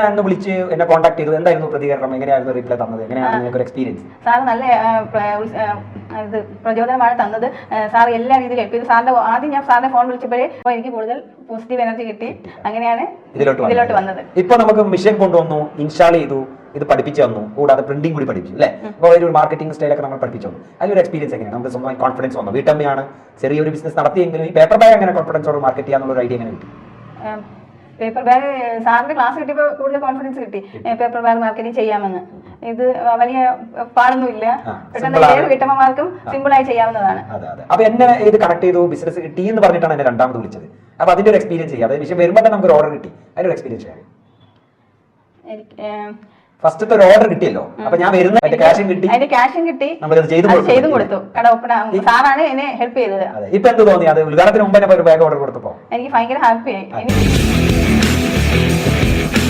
അന്ന് വിളിച്ച് എന്നെ കോൺടാക്ട് ചെയ്തു, എന്തായിരുന്നു പ്രതികരണം, എങ്ങനെയായിരുന്നു റിപ്ലൈ തന്നത്, എങ്ങനെയാണ് നിങ്ങൾക്ക് ഒരു എക്സ്പീരിയൻസ്? സാർ നല്ല ഇത് പ്രചോദനമാണ് തന്നത്. സാർ എല്ലാ രീതിയിലും ഹെൽപ്പ് ചെയ്തു. സാറിന്റെ ആദ്യം ഞാൻ സാറിനെ ഫോൺ വിളിച്ചപ്പോഴേ എനിക്ക് കൂടുതൽ പോസിറ്റീവ് എനർജി കിട്ടി. അങ്ങനെയാണ് ഇതിലോട്ട് വന്നത്. ഇപ്പൊ നമുക്ക് മിഷൻ കൊണ്ടുവന്നു, ഇൻസ്റ്റാൾ ചെയ്തു, ഇത് പഠിപ്പിച്ചു തന്നു, കൂടാതെ പ്രിന്റിംഗ് കൂടി പഠിപ്പിച്ചു അല്ലേ? അപ്പോൾ ഒരു മാർക്കറ്റിംഗ് സ്റ്റൈലൊക്കെ നമ്മൾ പഠിപ്പിച്ചു തന്നു. അതിലൊരു എക്സ്പീരിയൻസ് എങ്ങനെയാണ്? നമുക്ക് സ്വന്തമായി കോൺഫിഡൻസ് വന്നു. വീട്ടമ്മയാണ്, ചെറിയൊരു ബിസിനസ് നടത്തിയെങ്കിലും ഈ പേപ്പർ ബാഗ് എങ്ങനെ കോൺഫിഡൻസോട് മാർക്കറ്റ് ചെയ്യാന്നുള്ള ഐഡിയ എങ്ങനെ കിട്ടി? പേപ്പർ ബാഗ് സാറിന്റെ ക്ലാസ് കിട്ടിയപ്പോൾ കൂടുതൽ കോൺഫിഡൻസ് കിട്ടി. പേപ്പർ ബാഗ് മാർക്കറ്റിംഗ് ചെയ്യാമെന്ന്. ഇത് വലിയ പാടൊന്നുമില്ല, പെട്ടെന്ന് ഏത് വീട്ടമ്മമാർക്കും സിമ്പിൾ ആയി ചെയ്യാവുന്നതാണ്. അപ്പൊ എന്നെ ഇത് കണക്ട് ചെയ്തു, ബിസിനസ് കിട്ടി എന്ന് പറഞ്ഞിട്ടാണ് എന്നെ രണ്ടാമത് വിളിച്ചത്. അപ്പൊ അതിന്റെ ഒരു എക്സ്പീരിയൻസ് ചെയ്യാം. അതായത് വിഷയം വരുമ്പോൾ തന്നെ നമുക്ക് ഒരു ഓർഡർ കിട്ടി, അതിന്റെ ഒരു എക്സ്പീരിയൻസ് ചെയ്യാം. ഫസ്റ്റത്തെ ഒരു ഓർഡർ കിട്ടിയല്ലോ, അപ്പൊ ഞാൻ വരുന്ന അതിന്റെ ക്യാഷും കിട്ടി, നമ്മളത് ചെയ്തു കൊടുത്തു. കട ഓപ്പൺ സാറാണ് എന്നെ ഹെൽപ്പ് ചെയ്തത്. ഇപ്പൊ എന്ത് തോന്നി? അത് ഉദ്ഘാടനത്തിന് മുമ്പ് തന്നെ ഒരു ബാഗ് ഓർഡർ കൊടുത്തപ്പോ എനിക്ക് ഭയങ്കര ഹാപ്പിയായി.